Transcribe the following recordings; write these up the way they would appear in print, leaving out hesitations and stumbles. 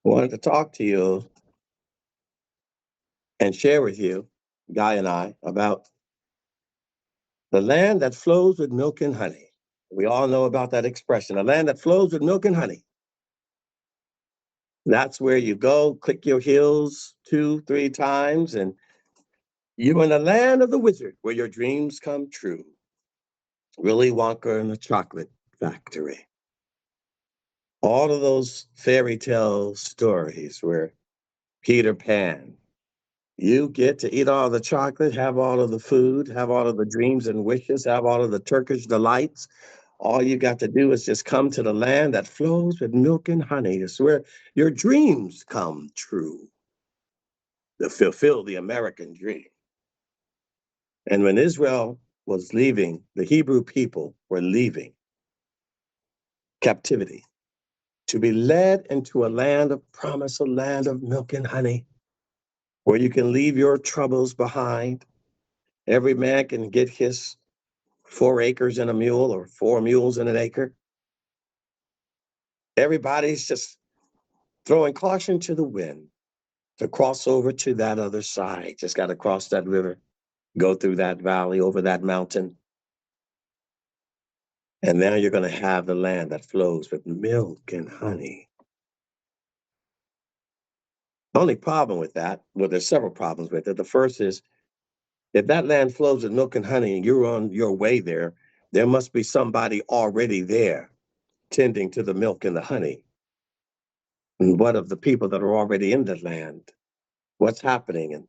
Wanted to talk to you and share with you, Guy and I, about the land that flows with milk and honey. We all know about that expression, a land that flows with milk and honey. That's where you go, click your heels two, three times, and you're in the land of the wizard where your dreams come true. Willy Wonka and the Chocolate Factory. All of those fairy tale stories where Peter Pan, you get to eat all the chocolate, have all of the food, have all of the dreams and wishes, have all of the Turkish delights. All you got to do is just come to the land that flows with milk and honey. It's where your dreams come true, to fulfill the American dream. And when Israel was leaving, the Hebrew people were leaving captivity to be led into a land of promise, a land of milk and honey, where you can leave your troubles behind. Every man can get his 4 acres and a mule or 4 mules in an acre. Everybody's just throwing caution to the wind to cross over to that other side. Just got to cross that river, go through that valley, over that mountain. And now you're going to have the land that flows with milk and honey. Only problem with that, well, there's several problems with it. The first is if that land flows with milk and honey and you're on your way there, there must be somebody already there tending to the milk and the honey. And what of the people that are already in the land? What's happening? And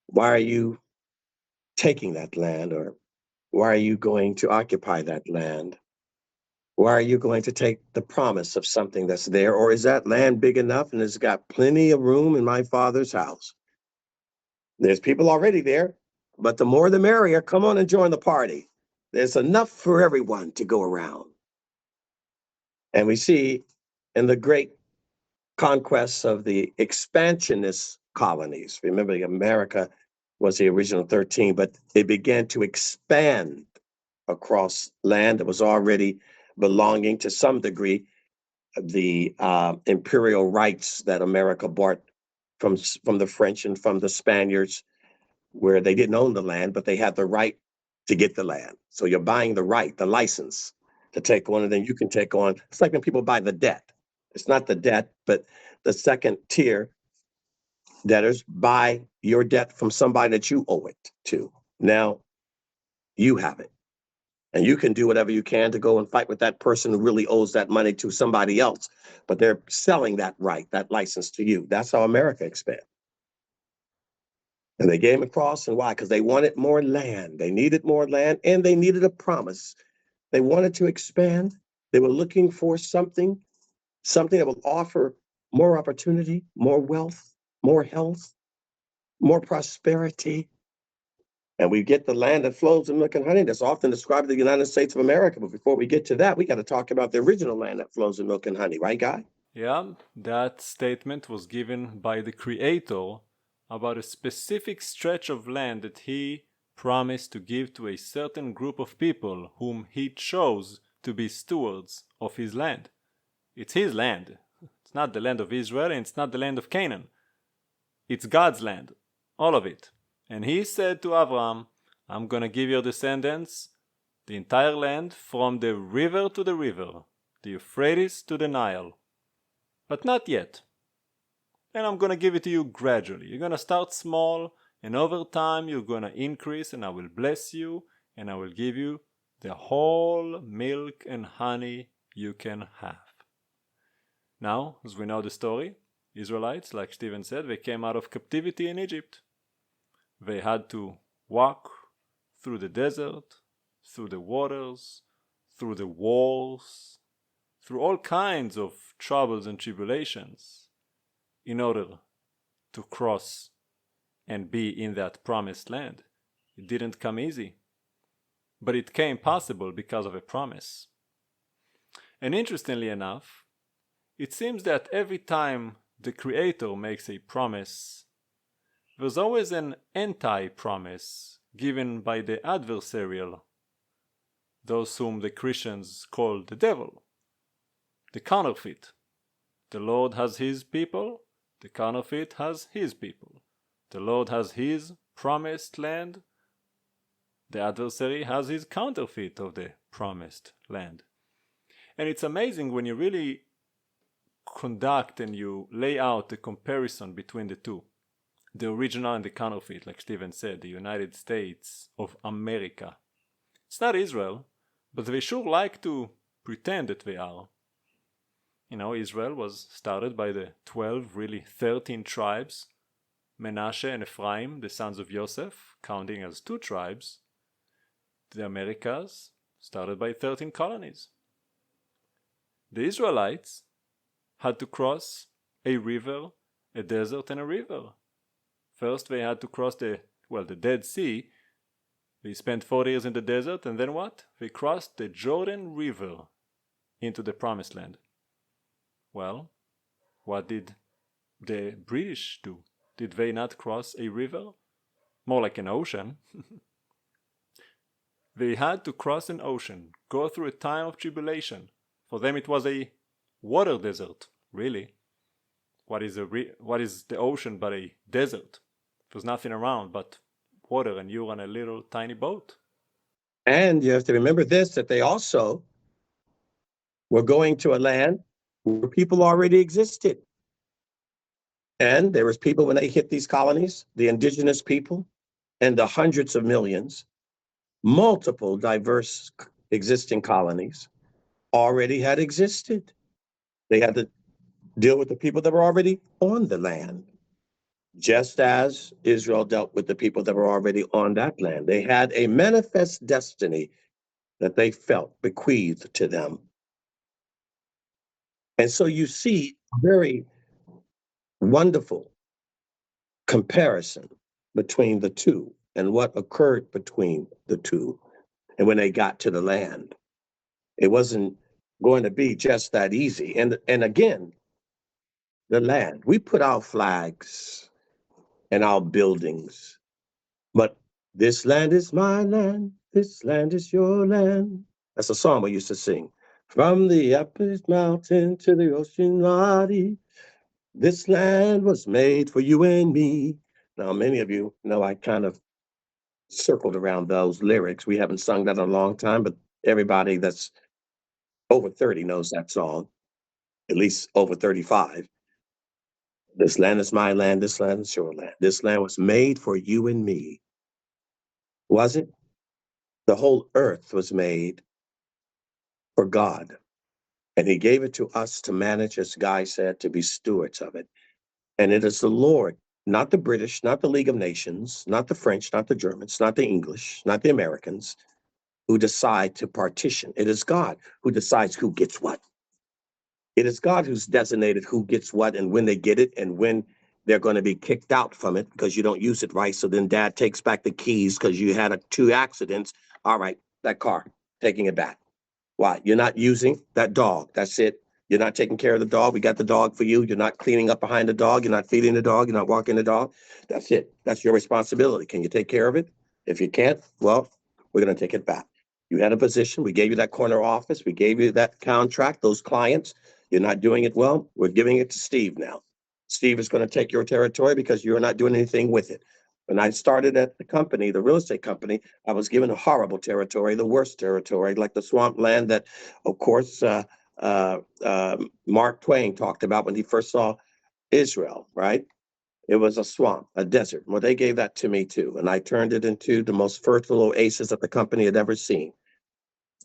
why are you taking that land? Or why are you going to occupy that land? Why are you going to take the promise of something that's there? Or is that land big enough and it's got plenty of room in my father's house? There's people already there, but the more the merrier. Come on and join the party. There's enough for everyone to go around. And we see in the great conquests of the expansionist colonies, remember, America was the original 13, but it began to expand across land that was already belonging to some degree the imperial rights that America bought from the French and from the Spaniards, where they didn't own the land, but they had the right to get the land. So you're buying the right, the license to take on, and then you can take on. It's like when people buy the debt. It's not the debt, but the second tier debtors buy your debt from somebody that you owe it to. Now you have it. And you can do whatever you can to go and fight with that person who really owes that money to somebody else. But they're selling that right, that license to you. That's how America expanded. And they came across, and why? Because they wanted more land. They needed more land, and they needed a promise. They wanted to expand. They were looking for something that will offer more opportunity, more wealth, more health, more prosperity. And we get the land that flows with milk and honey that's often described as the United States of America. But before we get to that, we got to talk about the original land that flows with milk and honey, right, Guy? Yeah, that statement was given by the Creator about a specific stretch of land that he promised to give to a certain group of people whom he chose to be stewards of his land. It's his land. It's not the land of Israel and it's not the land of Canaan. It's God's land, all of it. And he said to Abraham, I'm going to give your descendants the entire land from the river to the river, the Euphrates to the Nile. But not yet. And I'm going to give it to you gradually. You're going to start small, and over time you're going to increase, and I will bless you, and I will give you the whole milk and honey you can have. Now, as we know the story, Israelites, like Stephen said, they came out of captivity in Egypt. They had to walk through the desert, through the waters, through the wars, through all kinds of troubles and tribulations in order to cross and be in that promised land. It didn't come easy, but it came possible because of a promise. And interestingly enough, it seems that every time the Creator makes a promise, there's always an anti-promise given by the adversarial, those whom the Christians call the devil, the counterfeit. The Lord has his people, the counterfeit has his people. The Lord has his promised land, the adversary has his counterfeit of the promised land. And it's amazing when you really conduct and you lay out the comparison between the two, the original and the counterfeit, like Stephen said, the United States of America. It's not Israel, but they sure like to pretend that they are. You know, Israel was started by the 12, really 13 tribes, Menashe and Ephraim, the sons of Joseph, counting as 2 tribes. The Americas started by 13 colonies. The Israelites had to cross a river, a desert, and a river. First, they had to cross the Dead Sea. They spent 40 years in the desert, and then what? They crossed the Jordan River into the Promised Land. Well, what did the British do? Did they not cross a river? More like an ocean. They had to cross an ocean, go through a time of tribulation. For them it was a water desert, really. What is the ocean but a desert? There's nothing around but water, and you're on a little tiny boat. And you have to remember this, that they also were going to a land where people already existed. And there was people when they hit these colonies, the indigenous people, and the hundreds of millions, multiple diverse existing colonies already had existed. They had to deal with the people that were already on the land, just as Israel dealt with the people that were already on that land. They had a manifest destiny that they felt bequeathed to them. And so you see a very wonderful comparison between the two and what occurred between the two. And when they got to the land, it wasn't going to be just that easy. And again, the land, we put our flags and our buildings, but this land is my land, this land is your land. That's a song we used to sing. From the uppermost mountain to the ocean body, this land was made for you and me. Now, many of you know I kind of circled around those lyrics. We haven't sung that in a long time, but everybody that's over 30 knows that song, at least over 35. This land is my land, this land is your land. This land was made for you and me. Was it? The whole earth was made for God. And he gave it to us to manage, as Guy said, to be stewards of it. And it is the Lord, not the British, not the League of Nations, not the French, not the Germans, not the English, not the Americans, who decide to partition. It is God who decides who gets what. It is God who's designated who gets what and when they get it and when they're going to be kicked out from it because you don't use it right. So then dad takes back the keys because you had 2 accidents. All right, that car, taking it back. Why? You're not using that dog. That's it. You're not taking care of the dog. We got the dog for you. You're not cleaning up behind the dog. You're not feeding the dog. You're not walking the dog. That's it. That's your responsibility. Can you take care of it? If you can't, well, we're going to take it back. You had a position. We gave you that corner office. We gave you that contract, those clients. You're not doing it well. We're giving it to Steve now. Steve is going to take your territory because you're not doing anything with it. When I started at the company, the real estate company, I was given a horrible territory, the worst territory, like the swampland that, of course, Mark Twain talked about when he first saw Israel, right? It was a swamp, a desert. Well, they gave that to me too. And I turned it into the most fertile oasis that the company had ever seen.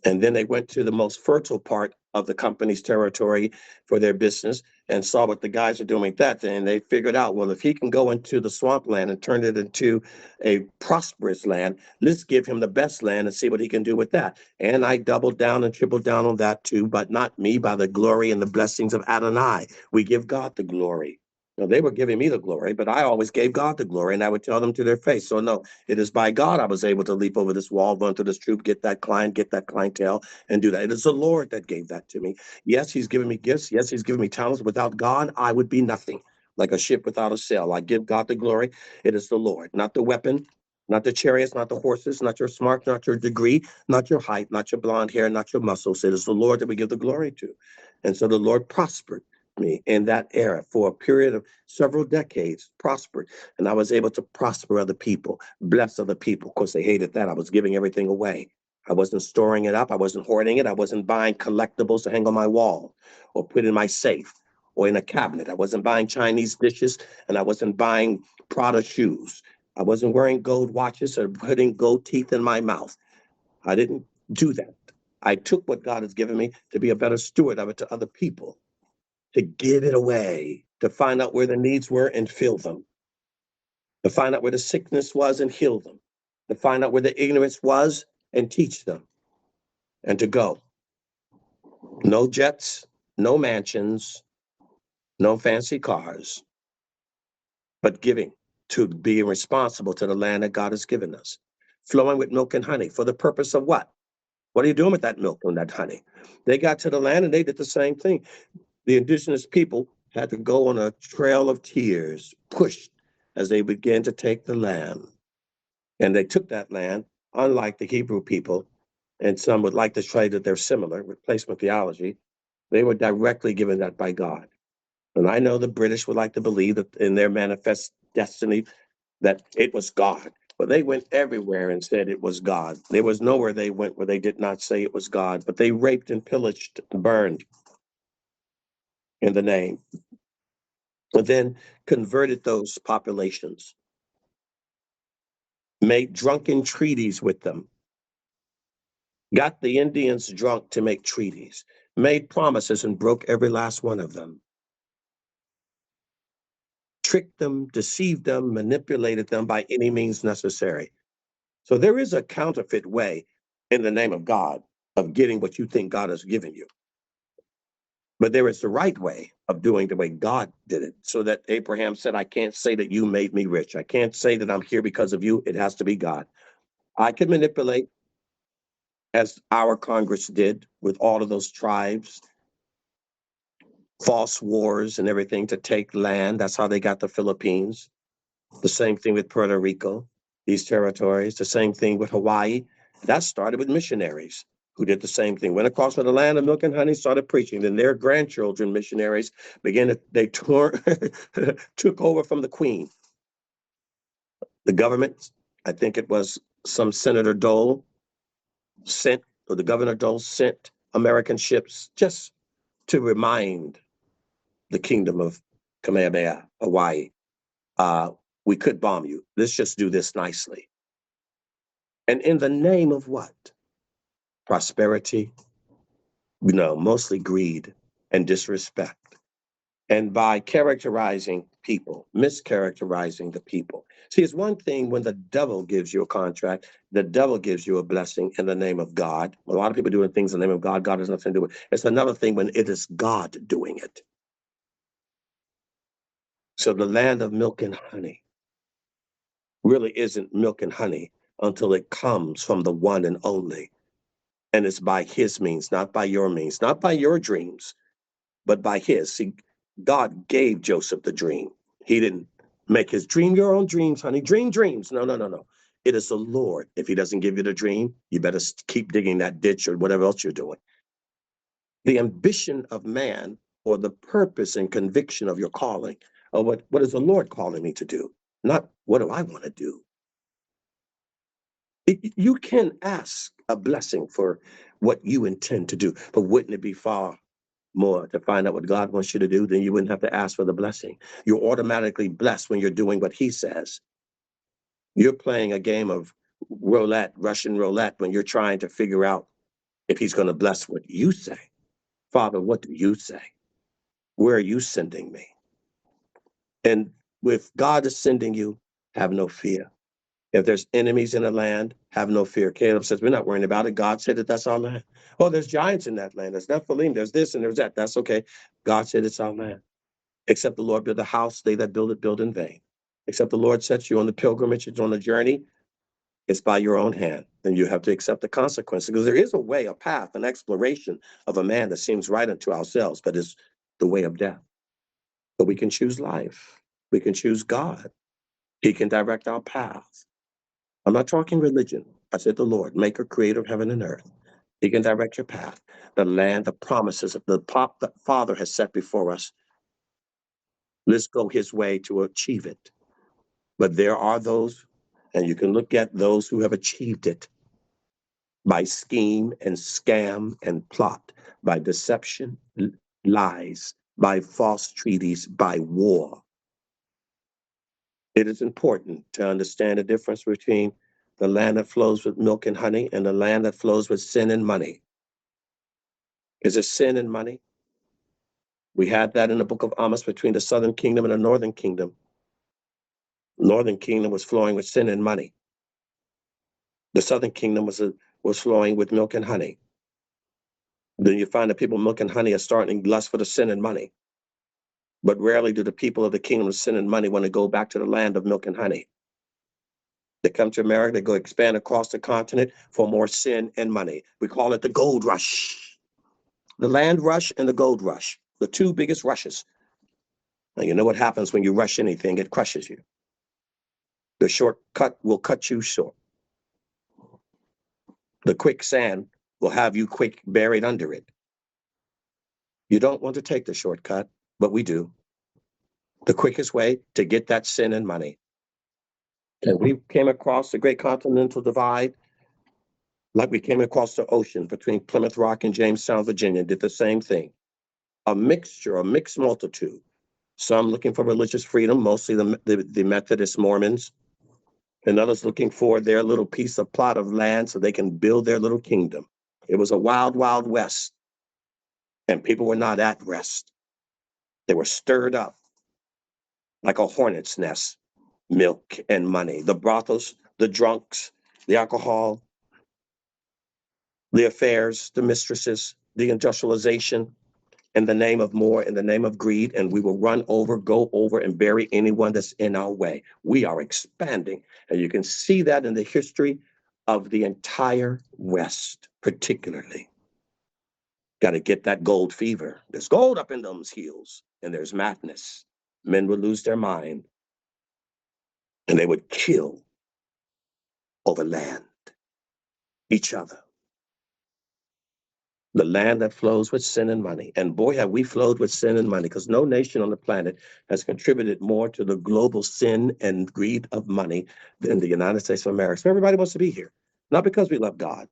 And then they went to the most fertile part of the company's territory for their business and saw what the guys are doing with that. And they figured out, well, if he can go into the swampland and turn it into a prosperous land, let's give him the best land and see what he can do with that. And I doubled down and tripled down on that too, but not me, by the glory and the blessings of Adonai. We give God the glory. No, they were giving me the glory, but I always gave God the glory, and I would tell them to their face. So no, it is by God I was able to leap over this wall, run through this troop, get that client, get that clientele, and do that. It is the Lord that gave that to me. Yes, he's given me gifts. Yes, he's given me talents. Without God, I would be nothing, like a ship without a sail. I give God the glory. It is the Lord, not the weapon, not the chariots, not the horses, not your smart, not your degree, not your height, not your blonde hair, not your muscles. It is the Lord that we give the glory to. And so the Lord prospered me in that era for a period of several decades, prospered. And I was able to prosper other people, bless other people. Of course, they hated that. I was giving everything away. I wasn't storing it up. I wasn't hoarding it. I wasn't buying collectibles to hang on my wall or put in my safe or in a cabinet. I wasn't buying Chinese dishes and I wasn't buying Prada shoes. I wasn't wearing gold watches or putting gold teeth in my mouth. I didn't do that. I took what God has given me to be a better steward of it to other people, to give it away, to find out where the needs were and fill them, to find out where the sickness was and heal them, to find out where the ignorance was and teach them, and to go. No jets, no mansions, no fancy cars, but giving, to being responsible to the land that God has given us, flowing with milk and honey for the purpose of what? What are you doing with that milk and that honey? They got to the land and they did the same thing. The indigenous people had to go on a trail of tears, pushed as they began to take the land. And they took that land, unlike the Hebrew people, and some would like to say that they're similar, replacement theology. They were directly given that by God. And I know the British would like to believe that in their manifest destiny that it was God. But they went everywhere and said it was God. There was nowhere they went where they did not say it was God, but they raped and pillaged and burned in the name, and then converted those populations, made drunken treaties with them, got the Indians drunk to make treaties, made promises and broke every last one of them, tricked them, deceived them, manipulated them by any means necessary. So there is a counterfeit way in the name of God of getting what you think God has given you. But there is the right way of doing the way God did it. So that Abraham said, I can't say that you made me rich. I can't say that I'm here because of you. It has to be God. I can manipulate, as our Congress did with all of those tribes, false wars and everything to take land. That's how they got the Philippines. The same thing with Puerto Rico, these territories. The same thing with Hawaii. That started with missionaries who did the same thing. Went across to the land of milk and honey, started preaching. Then their grandchildren, missionaries, they took over from the queen. The government, I think it was some Senator Dole sent, or the Governor Dole sent American ships just to remind the kingdom of Kamehameha, Hawaii, uh, we could bomb you. Let's just do this nicely. And in the name of what? Prosperity? No, mostly greed and disrespect. And by characterizing people, mischaracterizing the people. See, it's one thing when the devil gives you a contract, the devil gives you a blessing in the name of God. A lot of people doing things in the name of God. God has nothing to do with it. It's another thing when it is God doing it. So the land of milk and honey really isn't milk and honey until it comes from the one and only. And it's by his means, not by your means, not by your dreams, but by his. See, God gave Joseph the dream. He didn't make his dream your own dreams, honey. Dream dreams. No, no, no, no. It is the Lord. If he doesn't give you the dream, you better keep digging that ditch or whatever else you're doing. The ambition of man, or the purpose and conviction of your calling, or what is the Lord calling me to do? Not what do I want to do? You can ask a blessing for what you intend to do, but wouldn't it be far more to find out what God wants you to do? Then you wouldn't have to ask for the blessing. You're automatically blessed when you're doing what he says. You're playing a game of roulette, Russian roulette, when you're trying to figure out if he's going to bless what you say. Father, what do you say? Where are you sending me? And if God is sending you, have no fear. If there's enemies in the land, have no fear. Caleb says, we're not worrying about it. God said that that's our land. Oh, there's giants in that land. There's Nephilim. There's this and there's that. That's okay. God said it's our land. Except the Lord build a house, they that build it build in vain. Except the Lord sets you on the pilgrimage, it's on the journey, it's by your own hand. Then you have to accept the consequences. Because there is a way, a path, an exploration of a man that seems right unto ourselves, but is the way of death. But we can choose life. We can choose God. He can direct our path. I'm not talking religion. I said the Lord, maker, creator of heaven and earth. He can direct your path. The land, the promises of the Father has set before us Let's go his way to achieve it. But there are those, and you can look at those who have achieved it by scheme and scam and plot, by deception, lies, by false treaties, by war. It is important to understand the difference between the land that flows with milk and honey and the land that flows with sin and money. Is it sin and money? We had that in the book of Amos between the southern kingdom and the northern kingdom. Northern kingdom was flowing with sin and money. The southern kingdom was flowing with milk and honey. Then you find that people milk and honey are starting to lust for the sin and money. But rarely do the people of the kingdom of sin and money want to go back to the land of milk and honey. They come to America, they go expand across the continent for more sin and money. We call it the gold rush. The land rush and the gold rush, the two biggest rushes. Now, you know what happens when you rush anything, it crushes you. The shortcut will cut you short. The quicksand will have you quick buried under it. You don't want to take the shortcut, but we do. The quickest way to get that sin and money. And we came across the great continental divide like we came across the ocean between Plymouth Rock and Jamestown, Virginia, did the same thing. A mixture, a mixed multitude. Some looking for religious freedom, mostly the Methodist Mormons, and others looking for their little piece of plot of land so they can build their little kingdom. It was a wild, wild west, and people were not at rest. They were stirred up like a hornet's nest. Milk and money, the brothels, the drunks, the alcohol, the affairs, the mistresses, the industrialization, in the name of more, in the name of greed, and we will run over, go over, and bury anyone that's in our way. We are expanding, and you can see that in the history of the entire West, particularly. Got to get that gold fever. There's gold up in those hills, and there's madness. Men would lose their mind, and they would kill over land, each other. The land that flows with sin and money. And boy, have we flowed with sin and money, because no nation on the planet has contributed more to the global sin and greed of money than the United States of America. So everybody wants to be here, not because we love God.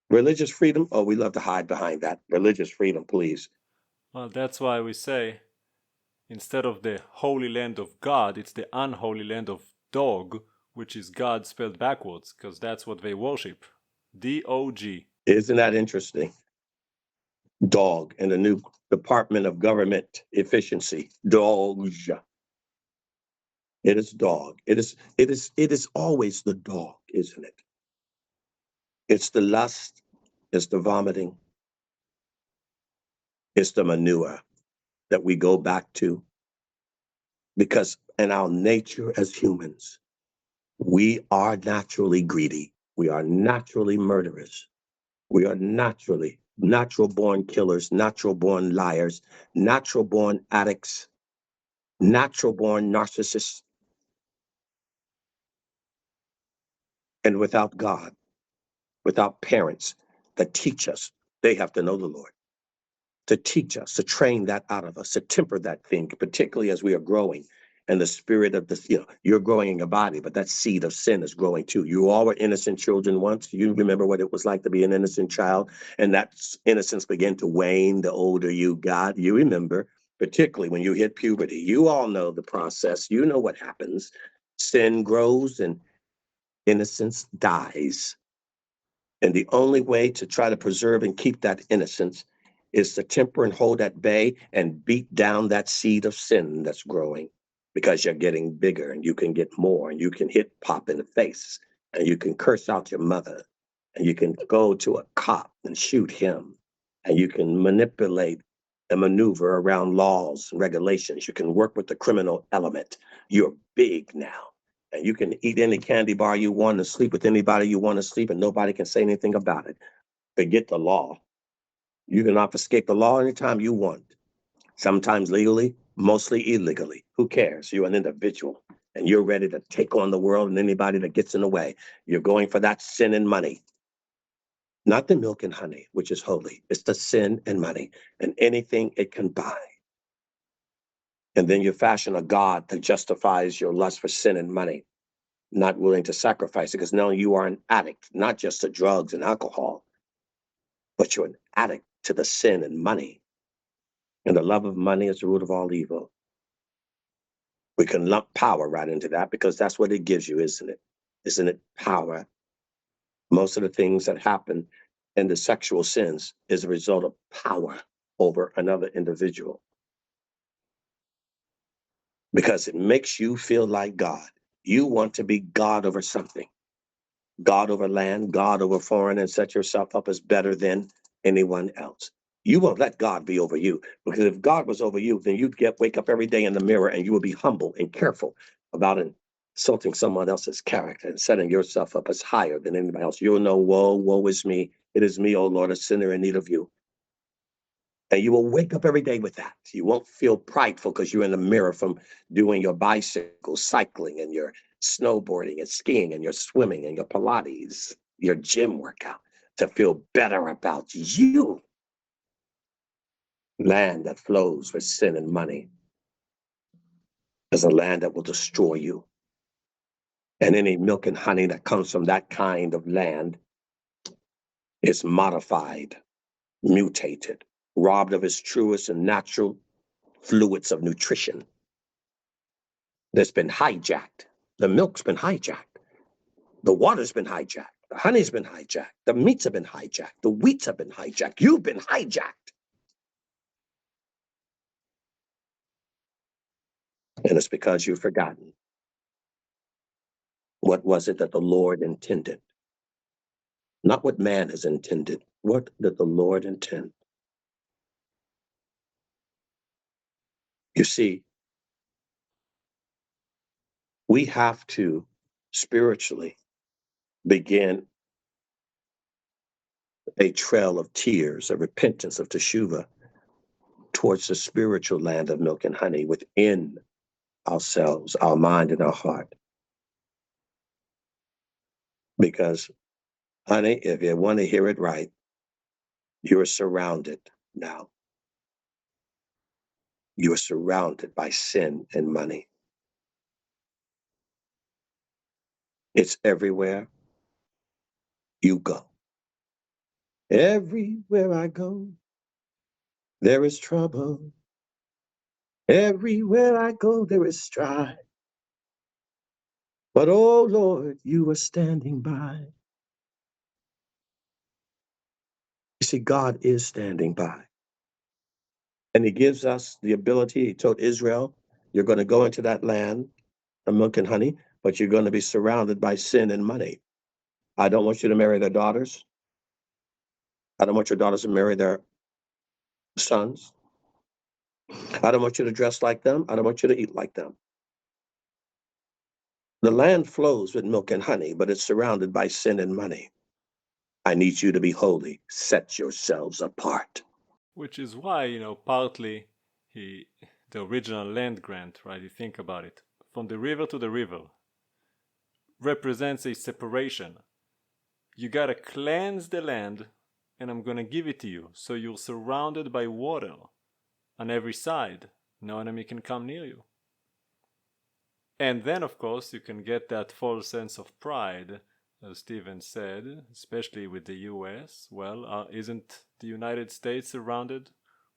Religious freedom, oh, we love to hide behind that. Religious freedom, please. Well, that's why we say instead of the holy land of God, it's the unholy land of dog, which is God spelled backwards, because that's what they worship. D-O-G. Isn't that interesting? Dog and the new Department of Government Efficiency. Dogs. It is dog. It is always the dog, isn't it? It's the lust, it's the vomiting, it's the manure that we go back to. Because in our nature as humans, we are naturally greedy. We are naturally murderers. We are natural born killers, natural born liars, natural born addicts, natural born narcissists. And without God, without parents that teach us, they have to know the Lord, to teach us, to train that out of us, to temper that thing, particularly as we are growing. And the spirit of the, you're growing in your body, but that seed of sin is growing too. You all were innocent children once. You remember what it was like to be an innocent child. And that innocence began to wane the older you got. You remember, particularly when you hit puberty. You all know the process. You know what happens. Sin grows and innocence dies. And the only way to try to preserve and keep that innocence is to temper and hold at bay and beat down that seed of sin that's growing, because you're getting bigger and you can get more and you can hit Pop in the face and you can curse out your mother and you can go to a cop and shoot him and you can manipulate and maneuver around laws and regulations. You can work with the criminal element. You're big now. And you can eat any candy bar you want and sleep with anybody you want to sleep, and nobody can say anything about it. Forget the law. You can obfuscate the law anytime you want. Sometimes legally, mostly illegally. Who cares? You're an individual, and you're ready to take on the world and anybody that gets in the way. You're going for that sin and money. Not the milk and honey, which is holy. It's the sin and money and anything it can buy. And then you fashion a God that justifies your lust for sin and money, not willing to sacrifice it, because now you are an addict, not just to drugs and alcohol, but you're an addict to the sin and money. And the love of money is the root of all evil. We can lump power right into that because that's what it gives you, isn't it? Isn't it power? Most of the things that happen in the sexual sins is a result of power over another individual because it makes you feel like God. You want to be God over something, God over land, God over foreign, and set yourself up as better than anyone else. You won't let God be over you because if God was over you, then you'd wake up every day in the mirror and you would be humble and careful about insulting someone else's character and setting yourself up as higher than anybody else. You'll know, woe is me. It is me, O Lord, a sinner in need of you. And you will wake up every day with that. You won't feel prideful because you're in the mirror from doing your bicycle, cycling, and your snowboarding and skiing and your swimming and your Pilates, your gym workout to feel better about you. Land that flows with sin and money is a land that will destroy you. And any milk and honey that comes from that kind of land is modified, mutated, robbed of its truest and natural fluids of nutrition. That's been hijacked. The milk's been hijacked. The water's been hijacked. The honey's been hijacked. The meats have been hijacked. The wheats have been hijacked. You've been hijacked. And it's because you've forgotten. What was it that the Lord intended? Not what man has intended. What did the Lord intend? You see, we have to spiritually begin a trail of tears, a repentance of teshuvah towards the spiritual land of milk and honey within ourselves, our mind, and our heart. Because, honey, if you want to hear it right, you are surrounded now. You are surrounded by sin and money. It's everywhere you go. Everywhere I go, there is trouble. Everywhere I go, there is strife. But oh Lord, you are standing by. You see, God is standing by. And he gives us the ability. He told Israel, you're going to go into that land of milk and honey, but you're going to be surrounded by sin and money. I don't want you to marry their daughters. I don't want your daughters to marry their sons. I don't want you to dress like them. I don't want you to eat like them. The land flows with milk and honey, but it's surrounded by sin and money. I need you to be holy. Set yourselves apart. Which is why, partly the original land grant, right? You think about it. From the river to the river represents a separation. You gotta cleanse the land, and I'm gonna give it to you. So you're surrounded by water on every side. No enemy can come near you. And then, of course, you can get that false sense of pride, as Stephen said, especially with the US. Well, isn't the United States surrounded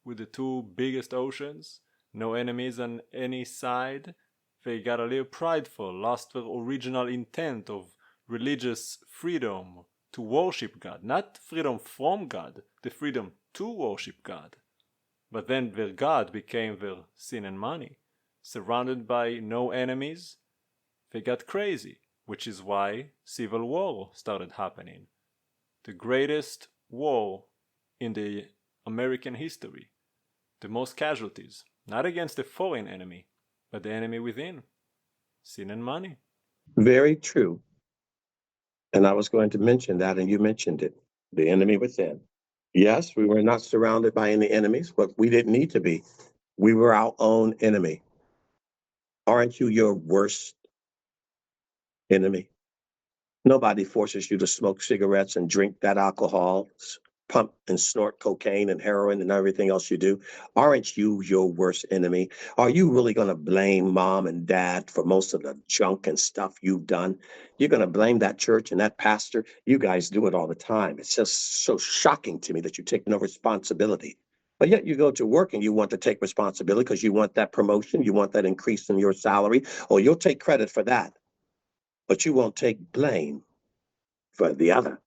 with the two biggest oceans? No enemies on any side? They got a little prideful, lost their original intent of religious freedom to worship God. Not freedom from God, the freedom to worship God. But then their God became their sin and money. Surrounded by no enemies, they got crazy, which is why civil war started happening. The greatest war in the American history. The most casualties, not against a foreign enemy, but the enemy within. Sin and money. Very true. And I was going to mention that, and you mentioned it. The enemy within. Yes, we were not surrounded by any enemies, but we didn't need to be. We were our own enemy. Aren't you your worst enemy? Nobody forces you to smoke cigarettes and drink that alcohol. pump and snort cocaine and heroin and everything else you do? Aren't you your worst enemy? Are you really going to blame mom and dad for most of the junk and stuff you've done? You're going to blame that church and that pastor? You guys do it all the time. It's just so shocking to me that you take no responsibility. But yet you go to work and you want to take responsibility because you want that promotion, you want that increase in your salary, or you'll take credit for that, but you won't take blame for the other.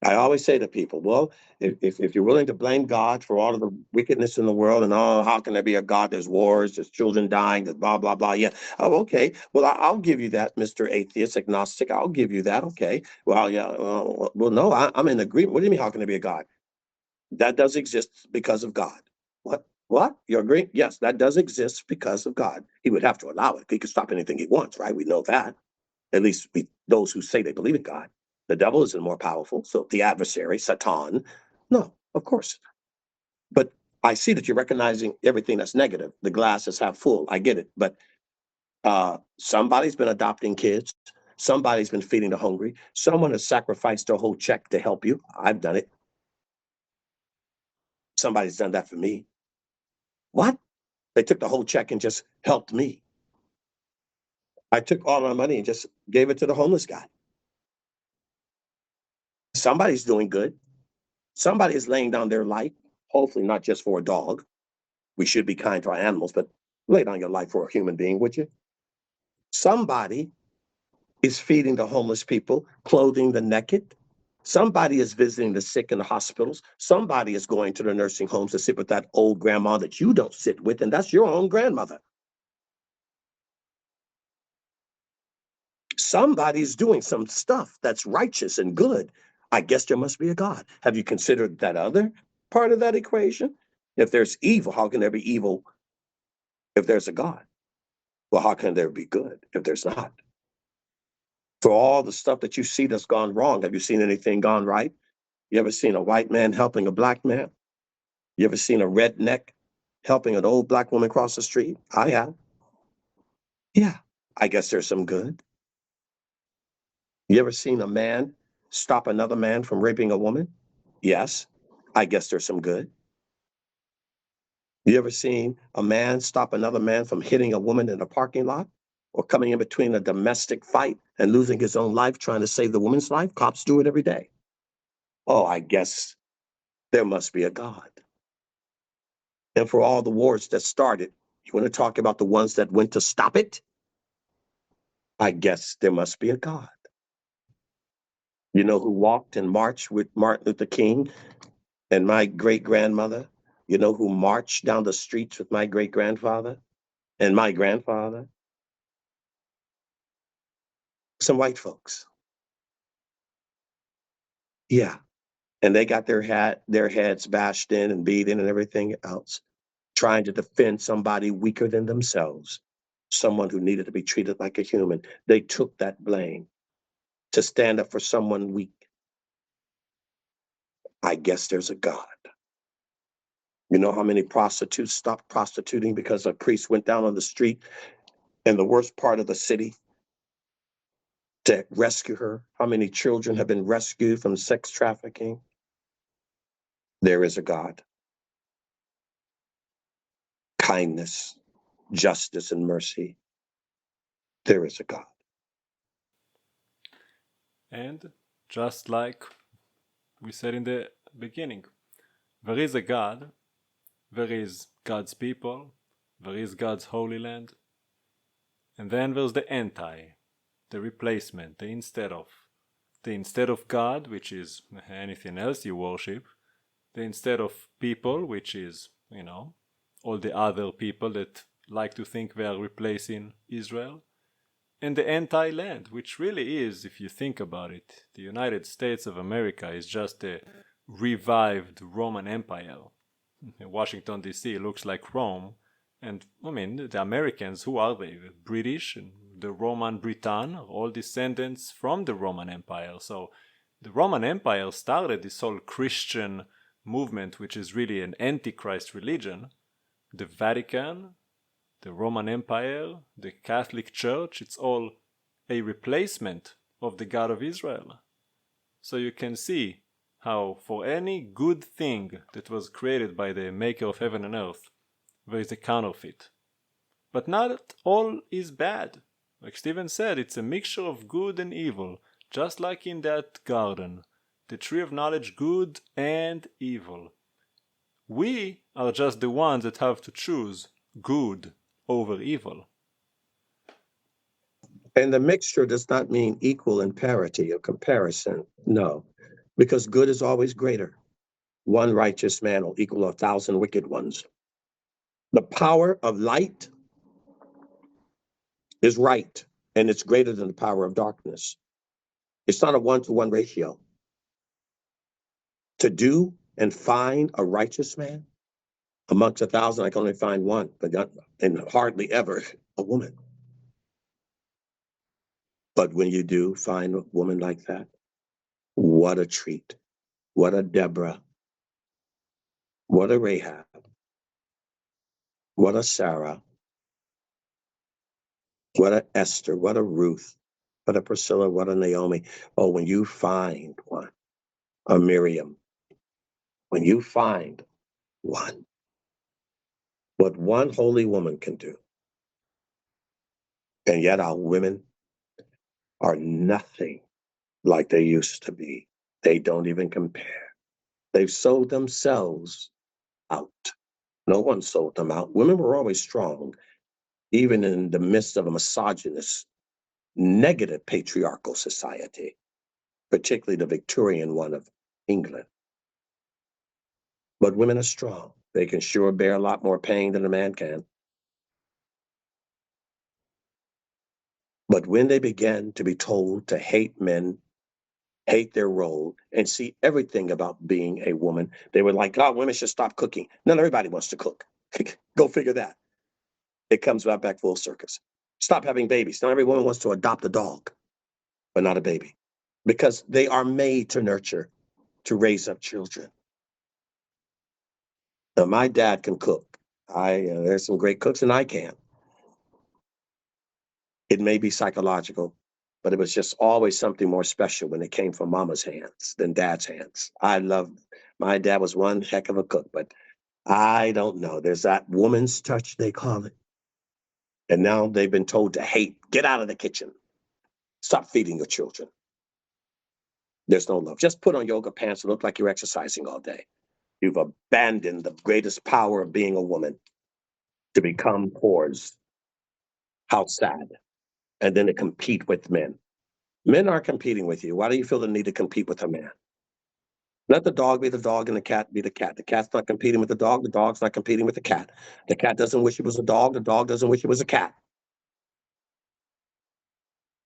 I always say to people, well, if you're willing to blame God for all of the wickedness in the world and, oh, how can there be a God? There's wars, there's children dying, there's blah, blah, blah. Yeah. Oh, okay. Well, I'll give you that, Mr. Atheist, agnostic. I'll give you that. Okay. Well, yeah. Well, no, I'm in agreement. What do you mean, how can there be a God? That does exist because of God. What? What? You agree? Yes, that does exist because of God. He would have to allow it. He could stop anything he wants, right? We know that. At least those who say they believe in God. The devil isn't more powerful. So the adversary, Satan, no, of course. But I see that you're recognizing everything that's negative. The glass is half full. I get it. But somebody's been adopting kids. Somebody's been feeding the hungry. Someone has sacrificed their whole check to help you. I've done it. Somebody's done that for me. What? They took the whole check and just helped me. I took all my money and just gave it to the homeless guy. Somebody's doing good. Somebody is laying down their life, hopefully not just for a dog. We should be kind to our animals, but lay down your life for a human being, would you? Somebody is feeding the homeless people, clothing the naked. Somebody is visiting the sick in the hospitals. Somebody is going to the nursing homes to sit with that old grandma that you don't sit with, and that's your own grandmother. Somebody's doing some stuff that's righteous and good. I guess there must be a God. Have you considered that other part of that equation? If there's evil, how can there be evil if there's a God? Well, how can there be good if there's not? For all the stuff that you see that's gone wrong, have you seen anything gone right? You ever seen a white man helping a black man? You ever seen a redneck helping an old black woman cross the street? I have. Yeah, I guess there's some good. You ever seen a man stop another man from raping a woman? Yes, I guess there's some good. You ever seen a man stop another man from hitting a woman in a parking lot or coming in between a domestic fight and losing his own life trying to save the woman's life? Cops do it every day. Oh, I guess there must be a God. And for all the wars that started, you want to talk about the ones that went to stop it? I guess there must be a God. You know who walked and marched with Martin Luther King and my great grandmother? You know who marched down the streets with my great grandfather and my grandfather? Some white folks. Yeah. And they got their heads bashed in and beat in and everything else, trying to defend somebody weaker than themselves, someone who needed to be treated like a human. They took that blame to stand up for someone weak. I guess there's a God. You know how many prostitutes stopped prostituting because a priest went down on the street in the worst part of the city to rescue her? How many children have been rescued from sex trafficking? There is a God. Kindness, justice, and mercy. There is a God. And just like we said in the beginning, there is a God, there is God's people, there is God's holy land, and then there's the anti, the replacement, the instead of. The instead of God, which is anything else you worship, the instead of people, which is, all the other people that like to think they are replacing Israel, and the anti-land, which really is, if you think about it, the United States of America is just a revived Roman Empire. Washington D.C. looks like Rome, and the Americans, who are they? The British and the Roman Britain are all descendants from the Roman Empire. So the Roman Empire started this whole Christian movement, which is really an antichrist religion. The Vatican, the Roman Empire, the Catholic Church, it's all a replacement of the God of Israel. So you can see how for any good thing that was created by the maker of heaven and earth, there is a counterfeit. But not all is bad. Like Stephen said, it's a mixture of good and evil, just like in that garden. The tree of knowledge, good and evil. We are just the ones that have to choose good over evil. And the mixture does not mean equal in parity or comparison. No, because good is always greater. One righteous man will equal 1,000 wicked ones. The power of light is right, and it's greater than the power of darkness. It's not a 1-to-1 ratio. To do and find a righteous man amongst 1,000, I can only find one, but not, and hardly ever a woman. But when you do find a woman like that, what a treat. What a Deborah. What a Rahab. What a Sarah. What a Esther. What a Ruth. What a Priscilla. What a Naomi. Oh, when you find one, a Miriam, when you find one, what one holy woman can do. And yet our women are nothing like they used to be. They don't even compare. They've sold themselves out. No one sold them out. Women were always strong, even in the midst of a misogynist, negative patriarchal society, particularly the Victorian one of England. But women are strong. They can sure bear a lot more pain than a man can. But when they began to be told to hate men, hate their role, and see everything about being a woman, they were like, oh, women should stop cooking. Not everybody wants to cook. Go figure that. It comes right back full circus. Stop having babies. Not every woman wants to adopt a dog, but not a baby, because they are made to nurture, to raise up children. Now, my dad can cook. There's some great cooks, and I can. It may be psychological, but it was just always something more special when it came from mama's hands than dad's hands. I love my dad was one heck of a cook, but I don't know. There's that woman's touch, they call it. And now they've been told to hate, get out of the kitchen. Stop feeding your children. There's no love. Just put on yoga pants and look like you're exercising all day. You've abandoned the greatest power of being a woman to become whores. How sad. And then to compete with men. Men aren't competing with you. Why do you feel the need to compete with a man? Let the dog be the dog and the cat be the cat. The cat's not competing with the dog's not competing with the cat. The cat doesn't wish it was a dog, the dog doesn't wish it was a cat.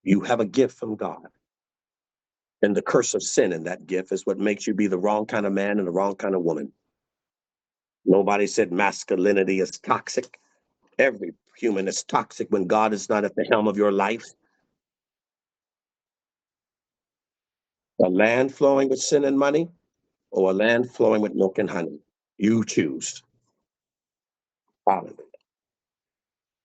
You have a gift from God. And the curse of sin in that gift is what makes you be the wrong kind of man and the wrong kind of woman. Nobody said masculinity is toxic. Every human is toxic when God is not at the helm of your life. A land flowing with sin and money, or a land flowing with milk and honey. You choose. Hallelujah.